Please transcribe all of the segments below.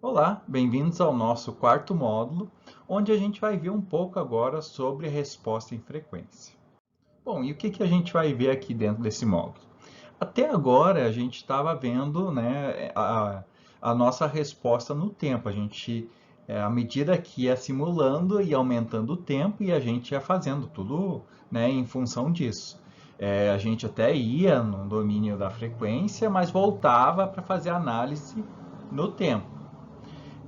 Olá, bem-vindos ao nosso quarto módulo, onde a gente vai ver um pouco agora sobre resposta em frequência. Bom, e o que a gente vai ver aqui dentro desse módulo? Até agora a gente estava vendo, né, a nossa resposta no tempo. À medida que ia simulando e aumentando o tempo, e a gente ia fazendo tudo, né, em função disso. A gente até ia no domínio da frequência, mas voltava para fazer análise no tempo.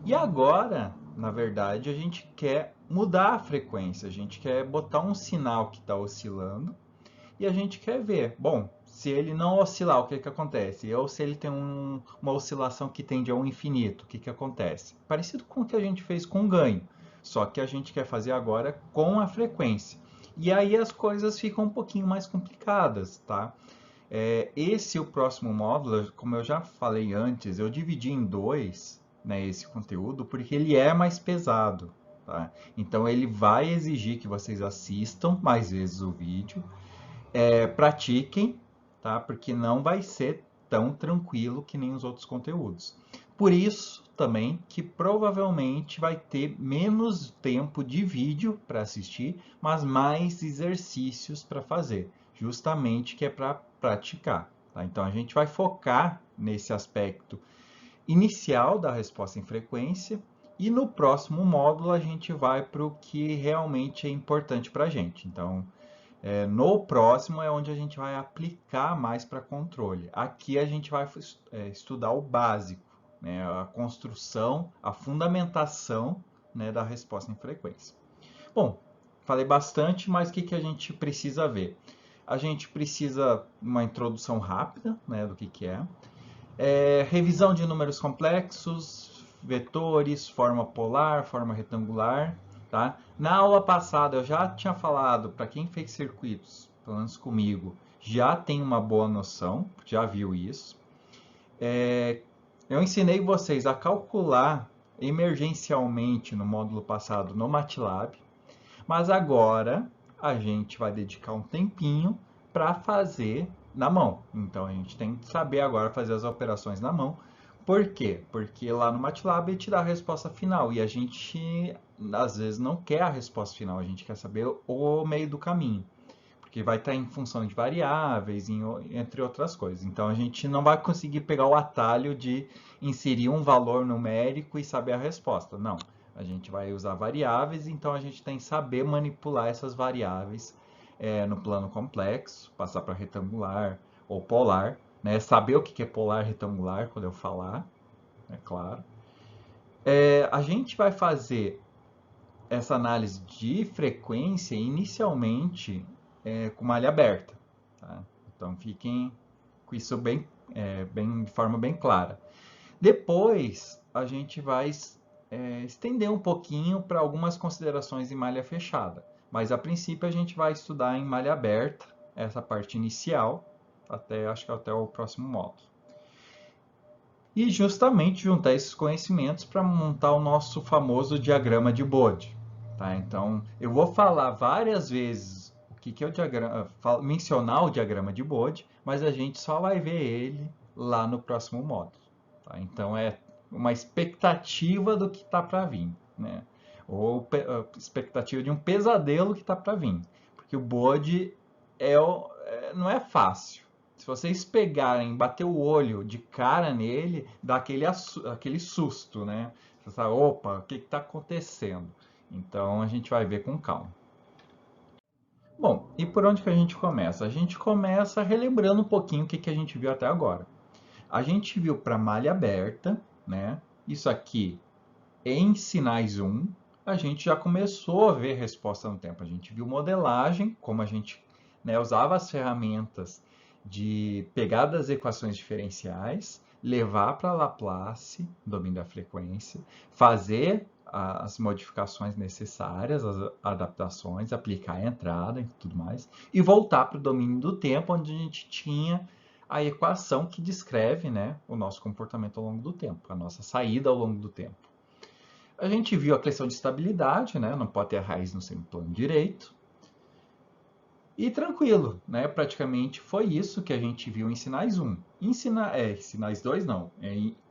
E agora, na verdade, a gente quer mudar a frequência, a gente quer botar um sinal que está oscilando e a gente quer ver, bom, se ele não oscilar, o que que acontece? Ou se ele tem uma oscilação que tende ao infinito, o que que acontece? Parecido com o que a gente fez com o ganho, só que a gente quer fazer agora com a frequência. E aí as coisas ficam um pouquinho mais complicadas, tá? O próximo módulo, como eu já falei antes, eu dividi em dois, né, esse conteúdo, porque ele é mais pesado, tá? Então ele vai exigir que vocês assistam mais vezes o vídeo, pratiquem, tá? Porque não vai ser tão tranquilo que nem os outros conteúdos. Por isso também que provavelmente vai ter menos tempo de vídeo para assistir, mas mais exercícios para fazer, justamente que é para praticar. Tá? Então a gente vai focar nesse aspecto inicial da resposta em frequência e no próximo módulo a gente vai para o que realmente é importante para a gente. Então, no próximo é onde a gente vai aplicar mais para controle. Aqui a gente vai estudar o básico, né, a construção, a fundamentação, né, da resposta em frequência. Bom, falei bastante, mas o que a gente precisa ver? A gente precisa uma introdução rápida, né, do que é. Revisão de números complexos, vetores, forma polar, forma retangular. Tá? Na aula passada eu já tinha falado, para quem fez circuitos, pelo menos comigo, já tem uma boa noção, já viu isso. Eu ensinei vocês a calcular emergencialmente no módulo passado no MATLAB, mas agora a gente vai dedicar um tempinho para fazer na mão. Então a gente tem que saber agora fazer as operações na mão. Por quê? Porque lá no MATLAB ele te dá a resposta final e a gente às vezes não quer a resposta final, a gente quer saber o meio do caminho, porque vai estar em função de variáveis, entre outras coisas. Então a gente não vai conseguir pegar o atalho de inserir um valor numérico e saber a resposta. Não. A gente vai usar variáveis, então a gente tem que saber manipular essas variáveis no plano complexo, passar para retangular ou polar, né? Saber o que é polar, retangular, quando eu falar, é claro. A gente vai fazer essa análise de frequência inicialmente com malha aberta. Tá? Então fiquem com isso de forma bem clara. Depois a gente vai estender um pouquinho para algumas considerações em malha fechada. Mas a princípio a gente vai estudar em malha aberta, essa parte inicial, acho que até o próximo módulo. E justamente juntar esses conhecimentos para montar o nosso famoso diagrama de Bode. Tá? Então, eu vou falar várias vezes o que é o diagrama, mencionar o diagrama de Bode, mas a gente só vai ver ele lá no próximo módulo. Tá? Então, é uma expectativa do que está para vir, né? Ou expectativa de um pesadelo que está para vir. Porque o Bode não é fácil. Se vocês pegarem, bater o olho de cara nele, dá aquele susto, né? Você fala, opa, o que está acontecendo? Então a gente vai ver com calma. Bom, e por onde que a gente começa? A gente começa relembrando um pouquinho o que a gente viu até agora. A gente viu para malha aberta, né? Isso aqui em sinais 1, a gente já começou a ver resposta no tempo. A gente viu modelagem, como a gente, né, usava as ferramentas de pegar das equações diferenciais, levar para Laplace, domínio da frequência, fazer as modificações necessárias, as adaptações, aplicar a entrada e tudo mais, e voltar para o domínio do tempo, onde a gente tinha a equação que descreve, né, o nosso comportamento ao longo do tempo, a nossa saída ao longo do tempo. A gente viu a questão de estabilidade, né, não pode ter a raiz no semiplano direito. E tranquilo, né? Praticamente foi isso que a gente viu em sinais 1. Sinais 2 não,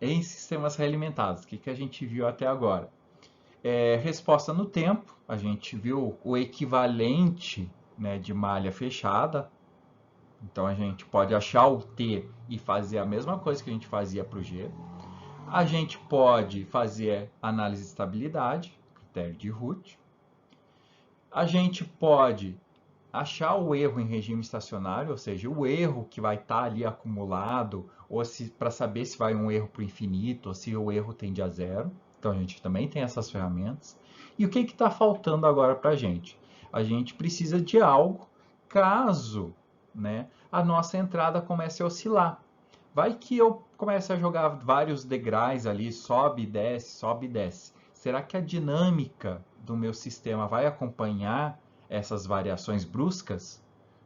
em sistemas realimentados, o que a gente viu até agora? Resposta no tempo, a gente viu o equivalente, né, de malha fechada. Então a gente pode achar o T e fazer a mesma coisa que a gente fazia para o G. A gente pode fazer análise de estabilidade, critério de Root. A gente pode achar o erro em regime estacionário, ou seja, o erro que vai estar ali acumulado, ou se para saber se vai um erro para o infinito, ou se o erro tende a zero. Então a gente também tem essas ferramentas. E o que está faltando agora para a gente? A gente precisa de algo caso, né, a nossa entrada comece a oscilar. Vai que eu comece a jogar vários degraus ali, sobe e desce, sobe e desce. Será que a dinâmica do meu sistema vai acompanhar essas variações bruscas?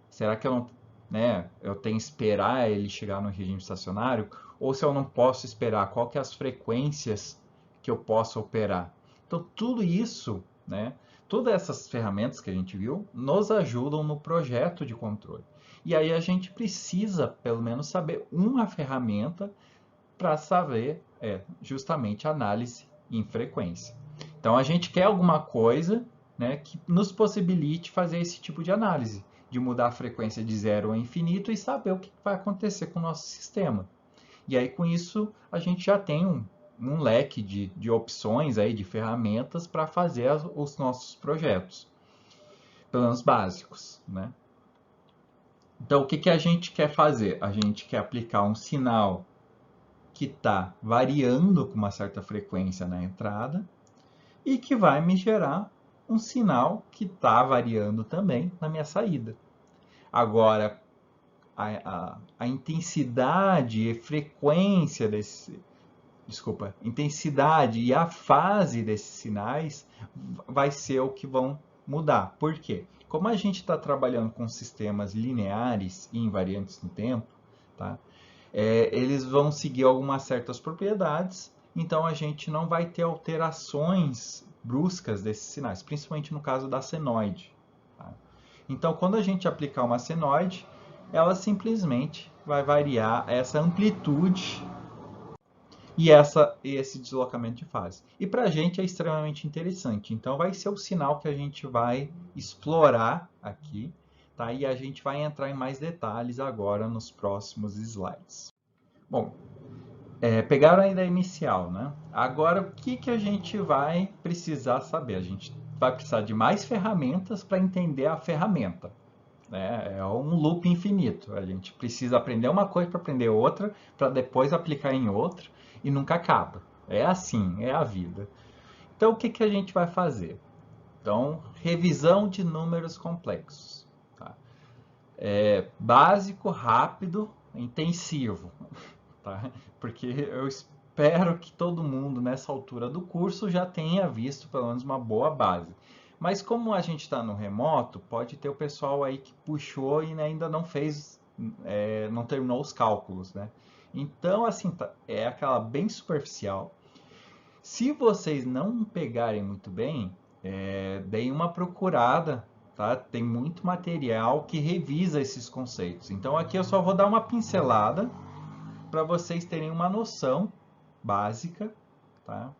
Será que eu não, né, eu tenho que esperar ele chegar no regime estacionário? Ou se eu não posso esperar, qual que é as frequências que eu posso operar? Então, tudo isso, né, todas essas ferramentas que a gente viu, nos ajudam no projeto de controle. E aí a gente precisa, pelo menos, saber uma ferramenta para saber justamente análise em frequência. Então, a gente quer alguma coisa, né, que nos possibilite fazer esse tipo de análise, de mudar a frequência de zero a infinito e saber o que vai acontecer com o nosso sistema. E aí, com isso, a gente já tem um leque de opções, aí, de ferramentas para fazer os nossos projetos, pelo menos básicos, né? Então, o que a gente quer fazer? A gente quer aplicar um sinal que está variando com uma certa frequência na entrada e que vai me gerar um sinal que está variando também na minha saída. Agora, a intensidade e frequência intensidade e a fase desses sinais vai ser o que vão mudar. Por quê? Como a gente está trabalhando com sistemas lineares e invariantes no tempo, tá? Eles vão seguir algumas certas propriedades, então a gente não vai ter alterações bruscas desses sinais, principalmente no caso da senoide. Tá? Então, quando a gente aplicar uma senoide, ela simplesmente vai variar essa amplitude e esse deslocamento de fase. E para a gente é extremamente interessante. Então, vai ser o sinal que a gente vai explorar aqui, tá? E a gente vai entrar em mais detalhes agora nos próximos slides. Bom, pegaram a ideia inicial, né? Agora, o que a gente vai precisar saber? A gente vai precisar de mais ferramentas para entender a ferramenta. Né? É um loop infinito. A gente precisa aprender uma coisa para aprender outra, para depois aplicar em outra, e nunca acaba. É assim, é a vida. Então, o que a gente vai fazer? Então, revisão de números complexos. Tá? Básico, rápido, intensivo. Tá? Porque eu espero que todo mundo, nessa altura do curso, já tenha visto pelo menos uma boa base. Mas como a gente está no remoto, pode ter o pessoal aí que puxou e ainda não fez, não terminou os cálculos, né? Então, assim, é aquela bem superficial. Se vocês não pegarem muito bem, deem uma procurada, tá? Tem muito material que revisa esses conceitos. Então, aqui eu só vou dar uma pincelada para vocês terem uma noção básica, tá?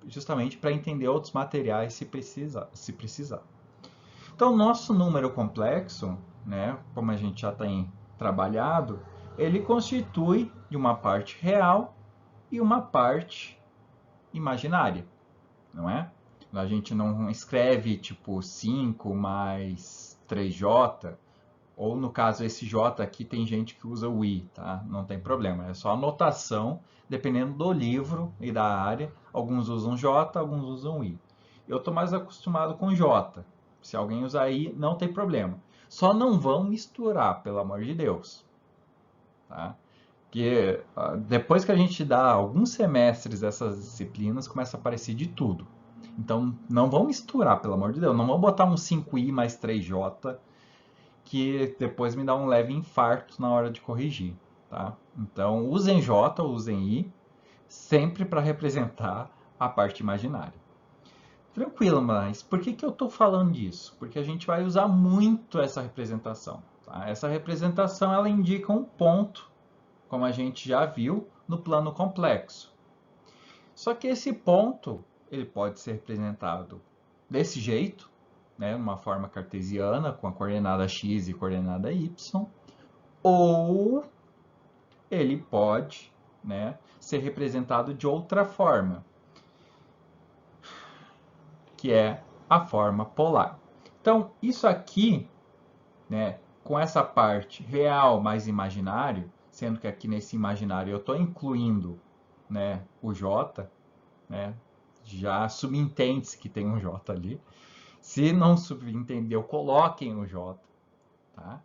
Justamente para entender outros materiais se precisar. Então, nosso número complexo, né, como a gente já tem trabalhado, ele constitui de uma parte real e uma parte imaginária, não é? A gente não escreve tipo 5 mais 3j, ou no caso esse j aqui tem gente que usa o i, tá? Não tem problema, é só anotação, dependendo do livro e da área. Alguns usam j, alguns usam i. Eu estou mais acostumado com j. Se alguém usar i, não tem problema. Só não vão misturar, pelo amor de Deus. Tá? Porque depois que a gente dá alguns semestres dessas disciplinas, começa a aparecer de tudo. Então, não vão misturar, pelo amor de Deus. Não vão botar um 5i mais 3j, que depois me dá um leve infarto na hora de corrigir. Tá? Então, usem j, usem i, sempre para representar a parte imaginária. Tranquilo, mas por que eu estou falando disso? Porque a gente vai usar muito essa representação. Tá? Essa representação ela indica um ponto como a gente já viu no plano complexo. Só que esse ponto ele pode ser representado desse jeito, né, numa forma cartesiana, com a coordenada x e coordenada y, ou ele pode, né, ser representado de outra forma, que é a forma polar. Então, isso aqui, né, com essa parte real mais imaginário, sendo que aqui nesse imaginário eu estou incluindo, né, o j, né, já subentende-se que tem um j ali. Se não subentendeu, coloquem o j. Tá?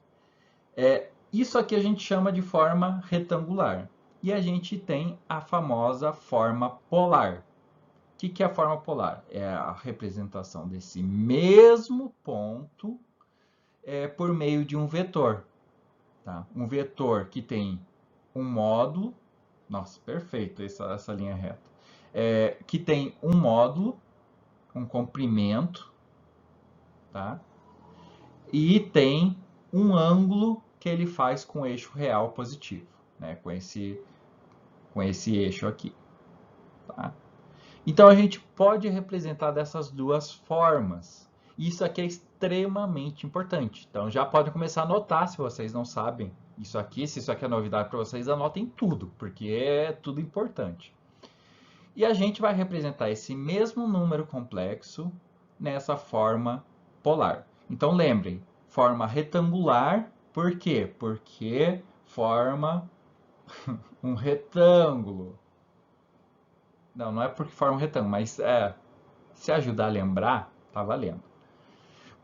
Isso aqui a gente chama de forma retangular. E a gente tem a famosa forma polar. O que é a forma polar? É a representação desse mesmo ponto por meio de um vetor. Tá? Um vetor que tem um módulo. Nossa, perfeito essa linha reta. Que tem um módulo, um comprimento, tá? E tem um ângulo que ele faz com o eixo real positivo, né? com esse eixo aqui. Tá? Então, a gente pode representar dessas duas formas. Isso aqui é extremamente importante. Então, já podem começar a anotar se vocês não sabem isso aqui. Se isso aqui é novidade para vocês, anotem tudo, porque é tudo importante. E a gente vai representar esse mesmo número complexo nessa forma polar. Então, lembrem, forma retangular, por quê? Porque forma um retângulo. Não é porque forma um retângulo, mas se ajudar a lembrar, tá valendo.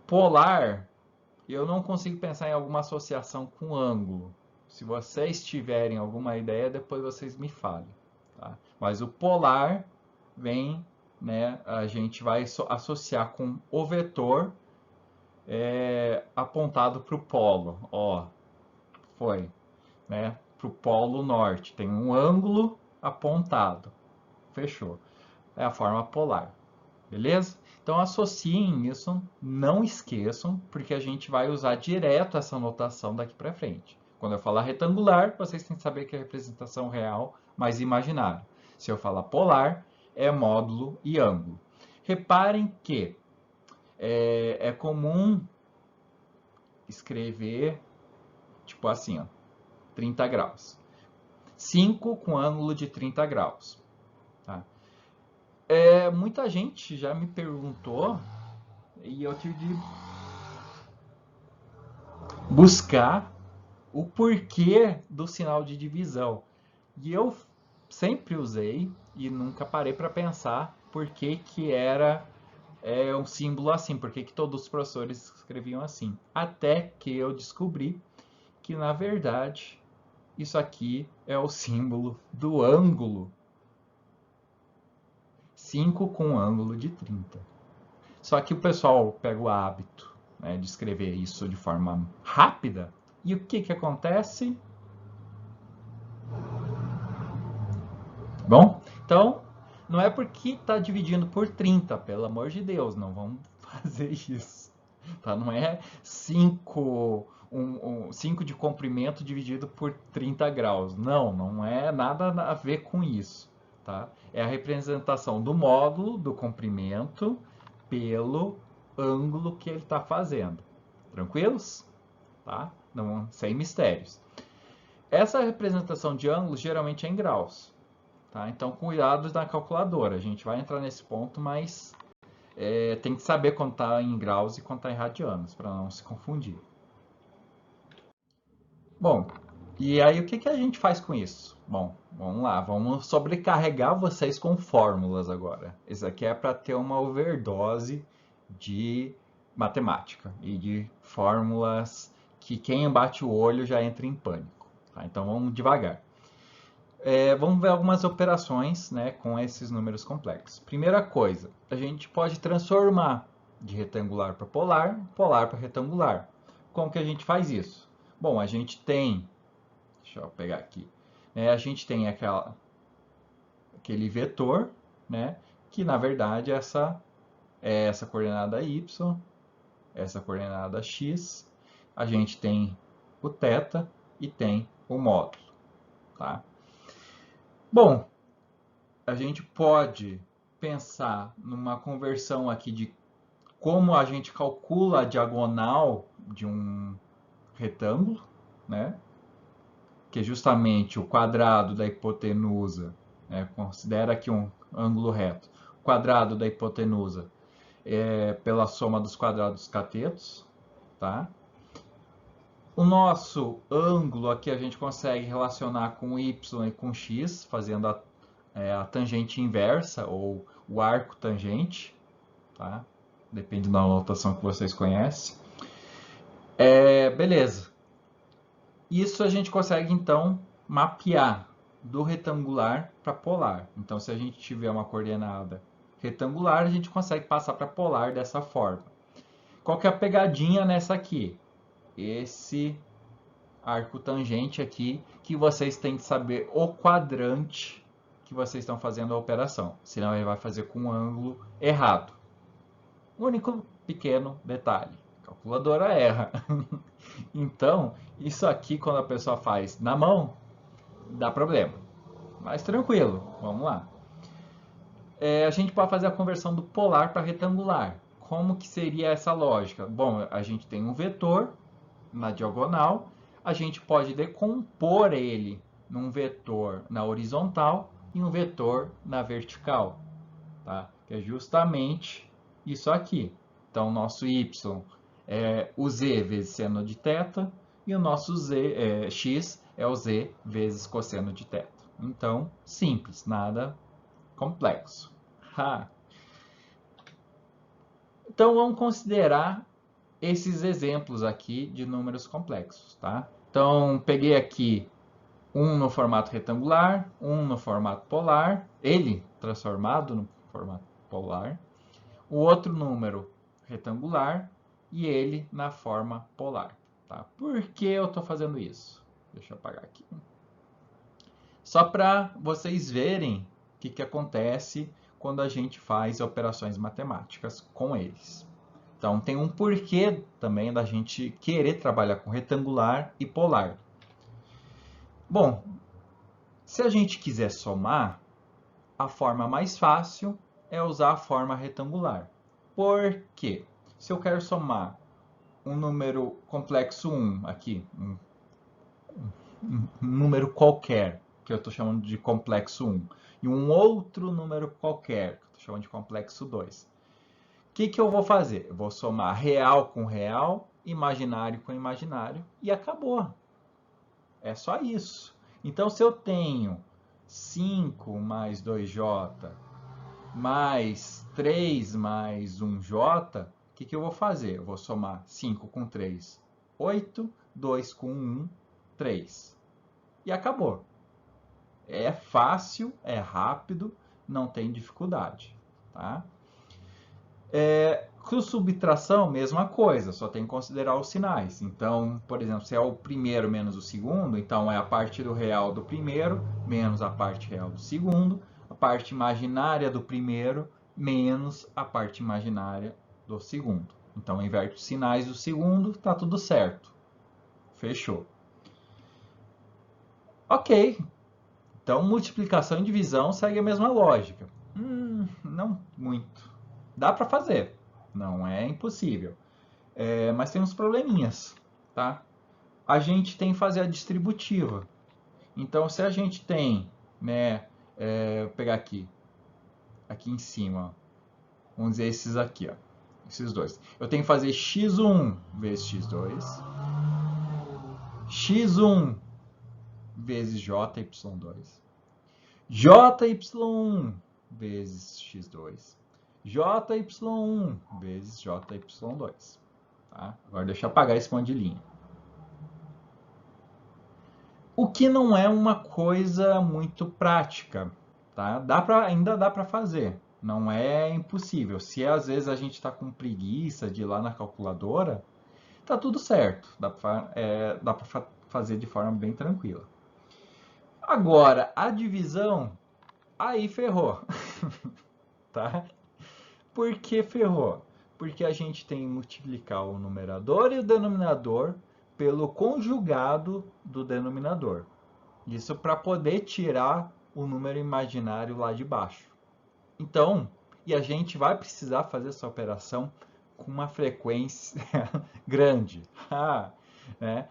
Polar, eu não consigo pensar em alguma associação com ângulo. Se vocês tiverem alguma ideia, depois vocês me falem. Tá? Mas o polar vem, né, a gente vai associar com o vetor apontado para o polo. Ó, foi, né, para o polo norte. Tem um ângulo apontado. Fechou. É a forma polar. Beleza? Então associem isso, não esqueçam, porque a gente vai usar direto essa notação daqui para frente. Quando eu falar retangular, vocês têm que saber que é representação real mais imaginária. Se eu falar polar, é módulo e ângulo. Reparem que é comum escrever tipo assim, ó, 30 graus. 5 com ângulo de 30 graus. Tá? Muita gente já me perguntou e eu tive de buscar o porquê do sinal de divisão. E eu sempre usei e nunca parei para pensar por que era um símbolo assim, por que todos os professores escreviam assim. Até que eu descobri que, na verdade, isso aqui é o símbolo do ângulo. 5 com ângulo de 30. Só que o pessoal pega o hábito, né, de escrever isso de forma rápida. E o que acontece? Bom, então, não é porque está dividindo por 30, pelo amor de Deus, não vamos fazer isso. Tá? Não é 5 de comprimento dividido por 30 graus. Não é nada a ver com isso. Tá? É a representação do módulo do comprimento pelo ângulo que ele está fazendo. Tranquilos? Tá? Não, sem mistérios. Essa representação de ângulos geralmente é em graus. Tá? Então, cuidado na calculadora. A gente vai entrar nesse ponto, mas tem que saber quando está em graus e quando está em radianos, para não se confundir. Bom, e aí o que a gente faz com isso? Bom, vamos lá, vamos sobrecarregar vocês com fórmulas agora. Isso aqui é para ter uma overdose de matemática e de fórmulas que quem bate o olho já entra em pânico. Tá? Então vamos devagar. Vamos ver algumas operações, né, com esses números complexos. Primeira coisa, a gente pode transformar de retangular para polar, polar para retangular. Como que a gente faz isso? Bom, a gente tem, deixa eu pegar aqui, né, a gente tem aquele vetor, né, que na verdade é essa coordenada y, essa coordenada x, a gente tem o θ e tem o módulo. tá? Bom, a gente pode pensar numa conversão aqui de como a gente calcula a diagonal de um retângulo, né? Que é justamente o quadrado da hipotenusa, né? Considera aqui um ângulo reto. O quadrado da hipotenusa é pela soma dos quadrados dos catetos, tá? O nosso ângulo aqui a gente consegue relacionar com y e com x, fazendo a tangente inversa ou o arco tangente, tá? Depende da notação que vocês conhecem. Beleza. Isso a gente consegue, então, mapear do retangular para polar. Então, se a gente tiver uma coordenada retangular, a gente consegue passar para polar dessa forma. Qual que é a pegadinha nessa aqui? Esse arco tangente aqui, que vocês têm que saber o quadrante que vocês estão fazendo a operação. Senão ele vai fazer com um ângulo errado. Único pequeno detalhe. A calculadora erra. Então, isso aqui, quando a pessoa faz na mão, dá problema. Mas tranquilo, vamos lá. A gente pode fazer a conversão do polar para retangular. Como que seria essa lógica? Bom, a gente tem um vetor na diagonal, a gente pode decompor ele num vetor na horizontal e um vetor na vertical, tá? Que é justamente isso aqui. Então, nosso y é o z vezes seno de θ e o nosso x é o z vezes cosseno de θ. Então, simples, nada complexo. Então, vamos considerar esses exemplos aqui de números complexos, tá? Então, peguei aqui um no formato retangular, um no formato polar, ele transformado no formato polar, o outro número retangular e ele na forma polar, tá? Por que eu estou fazendo isso? Deixa eu apagar aqui. Só para vocês verem o que acontece quando a gente faz operações matemáticas com eles. Então, tem um porquê também da gente querer trabalhar com retangular e polar. Bom, se a gente quiser somar, a forma mais fácil é usar a forma retangular. Por quê? Se eu quero somar um número complexo 1 aqui, um número qualquer, que eu estou chamando de complexo 1, e um outro número qualquer, que eu estou chamando de complexo 2. O que eu vou fazer? Eu vou somar real com real, imaginário com imaginário e acabou. É só isso. Então, se eu tenho 5 mais 2j mais 3 mais 1j, o que eu vou fazer? Eu vou somar 5 com 3, 8, 2 com 1, 3. E acabou. É fácil, é rápido, não tem dificuldade, tá? Com subtração, mesma coisa, só tem que considerar os sinais. Então, por exemplo, se é o primeiro menos o segundo, então é a parte do real do primeiro menos a parte real do segundo, a parte imaginária do primeiro menos a parte imaginária do segundo. Então, inverte os sinais do segundo, tá tudo certo. Fechou. Ok. Então, multiplicação e divisão segue a mesma lógica. Não muito. Dá para fazer, não é impossível. Mas tem uns probleminhas, tá? A gente tem que fazer a distributiva. Então, se a gente tem, né, vou pegar aqui em cima, ó, vamos dizer esses aqui, ó, esses dois. Eu tenho que fazer x1 vezes x2, x1 vezes jy2, jy1 vezes x2, jy1 vezes jy2. Tá? Agora deixa eu apagar esse monte de linha. O que não é uma coisa muito prática, tá? Ainda dá para fazer, não é impossível. Se às vezes a gente está com preguiça de ir lá na calculadora, tá tudo certo, dá para fazer de forma bem tranquila. Agora, a divisão, aí ferrou, tá? Por que ferrou? Porque a gente tem que multiplicar o numerador e o denominador pelo conjugado do denominador. Isso para poder tirar o número imaginário lá de baixo. Então, e a gente vai precisar fazer essa operação com uma frequência grande. Né?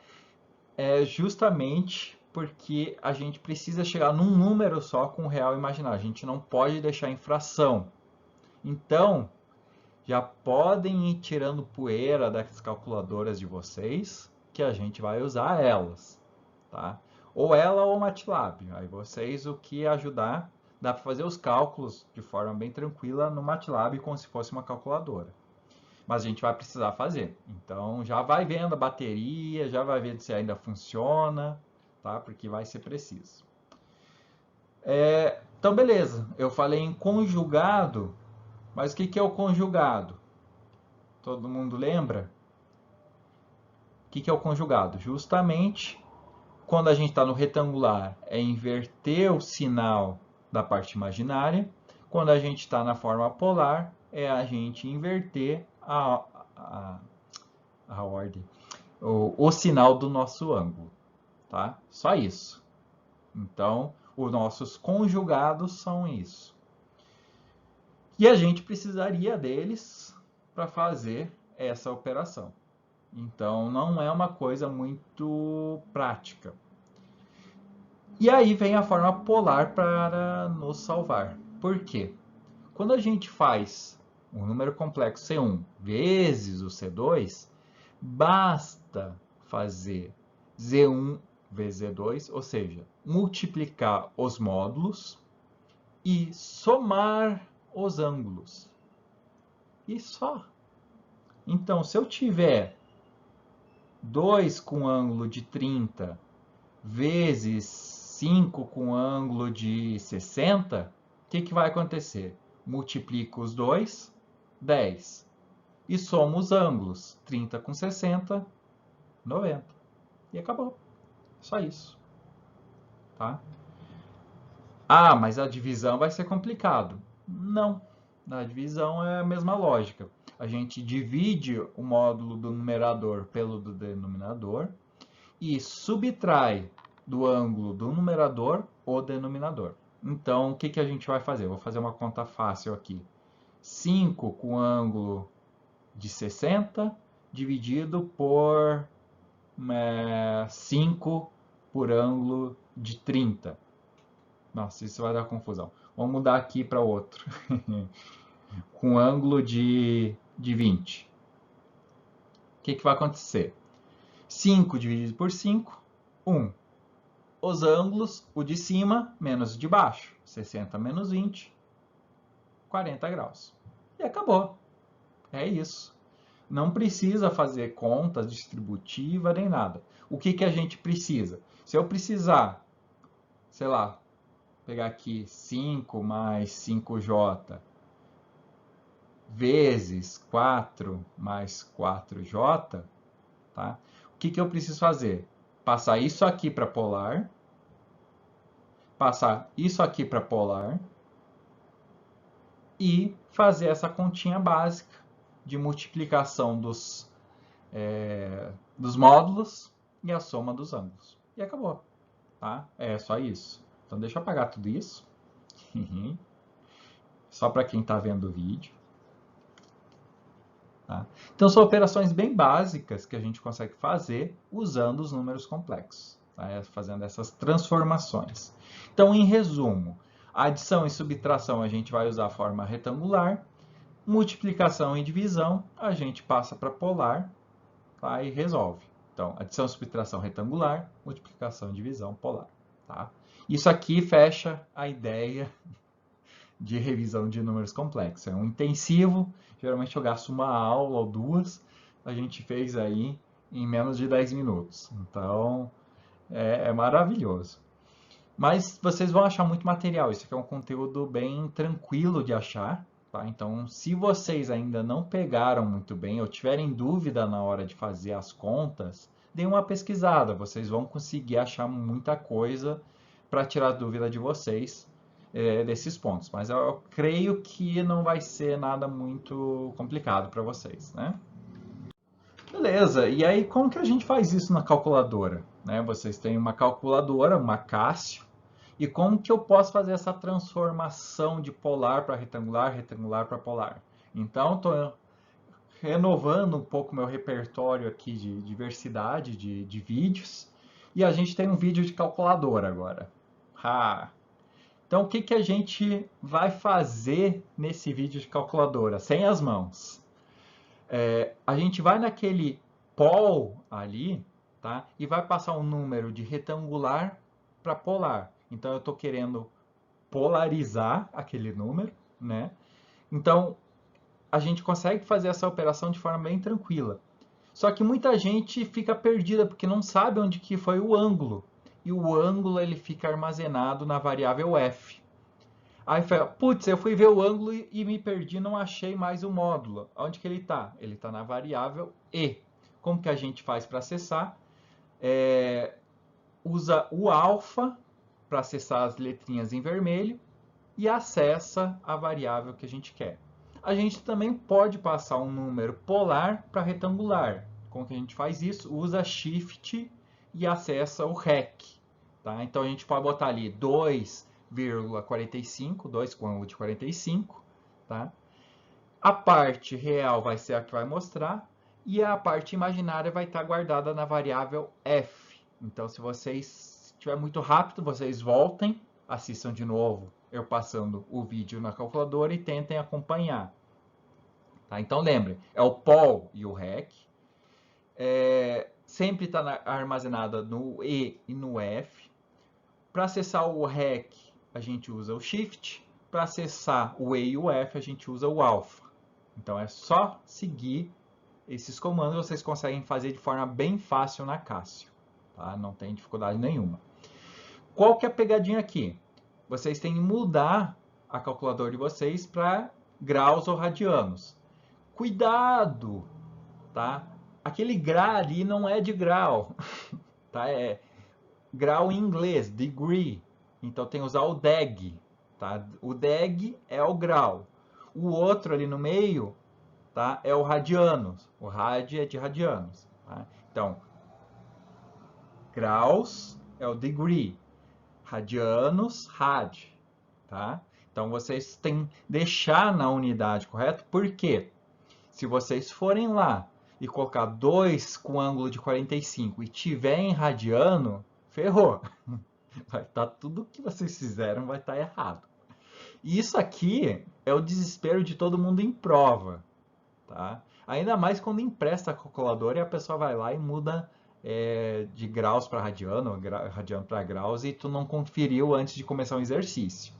É justamente porque a gente precisa chegar num número só com o real imaginário. A gente não pode deixar em fração. Então, já podem ir tirando poeira das calculadoras de vocês, que a gente vai usar elas, tá? Ou ela ou o MATLAB. Aí vocês, o que ajudar, dá para fazer os cálculos de forma bem tranquila no MATLAB, como se fosse uma calculadora. Mas a gente vai precisar fazer. Então, já vai vendo a bateria, já vai vendo se ainda funciona, tá? Porque vai ser preciso. Então, beleza. Eu falei em conjugado, mas o que é o conjugado? Todo mundo lembra? O que é o conjugado? Justamente quando a gente está no retangular, é inverter o sinal da parte imaginária. Quando a gente está na forma polar, é a gente inverter a ordem, o sinal do nosso ângulo. Tá? Só isso. Então, os nossos conjugados são isso. E a gente precisaria deles para fazer essa operação. Então, não é uma coisa muito prática. E aí vem a forma polar para nos salvar. Por quê? Quando a gente faz um número complexo C1 vezes o C2, basta fazer Z1 vezes Z2, ou seja, multiplicar os módulos e somar os ângulos. E só. Então, se eu tiver 2 com ângulo de 30 vezes 5 com ângulo de 60, o que vai acontecer? Multiplico os dois, 10. E somo os ângulos, 30 com 60, 90. E acabou. Só isso. Tá? Ah, mas a divisão vai ser complicado. Não. Na divisão é a mesma lógica. A gente divide o módulo do numerador pelo do denominador e subtrai do ângulo do numerador o denominador. Então, o que a gente vai fazer? Vou fazer uma conta fácil aqui. 5 com ângulo de 60 dividido por 5 por ângulo de 30. Nossa, isso vai dar confusão. Vamos mudar aqui para outro. Com ângulo de 20. O que vai acontecer? 5 dividido por 5, 1. Os ângulos, o de cima menos o de baixo. 60 menos 20, 40 graus. E acabou. É isso. Não precisa fazer conta distributiva nem nada. O que a gente precisa? Se eu precisar, sei lá, pegar aqui 5 mais 5j vezes 4 mais 4j, tá? O que eu preciso fazer? Passar isso aqui para polar, passar isso aqui para polar e fazer essa continha básica de multiplicação dos módulos e a soma dos ângulos. E acabou. Tá? É só isso. Então, deixa eu apagar tudo isso. Só para quem está vendo o vídeo. Tá? Então, são operações bem básicas que a gente consegue fazer usando os números complexos, tá? Fazendo essas transformações. Então, em resumo, adição e subtração a gente vai usar a forma retangular, multiplicação e divisão a gente passa para polar, tá? E resolve. Então, adição e subtração retangular, multiplicação e divisão polar. Tá? Isso aqui fecha a ideia de revisão de números complexos. É um intensivo, geralmente eu gasto uma aula ou duas, a gente fez aí em menos de 10 minutos. Então, é maravilhoso. Mas vocês vão achar muito material, isso aqui é um conteúdo bem tranquilo de achar. Tá? Então, se vocês ainda não pegaram muito bem ou tiverem dúvida na hora de fazer as contas, deem uma pesquisada, vocês vão conseguir achar muita coisa para tirar a dúvida de vocês desses pontos. Mas eu creio que não vai ser nada muito complicado para vocês, né? Beleza, e aí como que a gente faz isso na calculadora? né? Vocês têm uma calculadora, uma Cássio, e como que eu posso fazer essa transformação de polar para retangular, retangular para polar? Então, estou renovando um pouco meu repertório aqui de diversidade de vídeos, e a gente tem um vídeo de calculadora agora. Ah. Então, o que que a gente vai fazer nesse vídeo de calculadora, sem as mãos? A gente vai naquele pol ali, tá? E vai passar um número de retangular para polar. Então, eu estou querendo polarizar aquele número, né? Então, a gente consegue fazer essa operação de forma bem tranquila. Só que muita gente fica perdida porque não sabe onde que foi o ângulo. E o ângulo ele fica armazenado na variável f. Aí fala, putz, eu fui ver o ângulo e me perdi, não achei mais o módulo. Onde que ele está? Ele está na variável e. Como que a gente faz para acessar? Usa o alfa para acessar as letrinhas em vermelho e acessa a variável que a gente quer. A gente também pode passar um número polar para retangular. Como que a gente faz isso? Usa Shift e acessa o REC. Tá? Então a gente pode botar ali 2,45, 2 com ângulo de 45. Tá? A parte real vai ser a que vai mostrar e a parte imaginária vai estar guardada na variável f. Então, se vocês estiver muito rápido, vocês voltem, assistam de novo eu passando o vídeo na calculadora e tentem acompanhar. Tá? Então, lembre, é o pol e o rec. Sempre está armazenada no E e no F. Para acessar o rec, a gente usa o Shift. Para acessar o E e o F, a gente usa o alfa. Então, é só seguir esses comandos, vocês conseguem fazer de forma bem fácil na Cássio. Tá? Não tem dificuldade nenhuma. Qual que é a pegadinha aqui? Vocês têm que mudar a calculadora de vocês para graus ou radianos. Cuidado! Tá? Aquele grau ali não é de grau. Tá? É grau em inglês, degree. Então tem que usar o deg. Tá? O deg é o grau. O outro ali no meio, tá? É o radianos. O rad é de radianos. Tá? Então, graus é o degree. Radianos, rad. Tá? Então, vocês têm que deixar na unidade correta. Por quê? Se vocês forem lá e colocar 2 com ângulo de 45 e tiver em radiano, ferrou. Vai estar tudo que vocês fizeram vai estar errado. E isso aqui é o desespero de todo mundo em prova. Tá? Ainda mais quando empresta a calculadora e a pessoa vai lá e muda de graus para radiano, radiano para graus, e tu não conferiu antes de começar o exercício.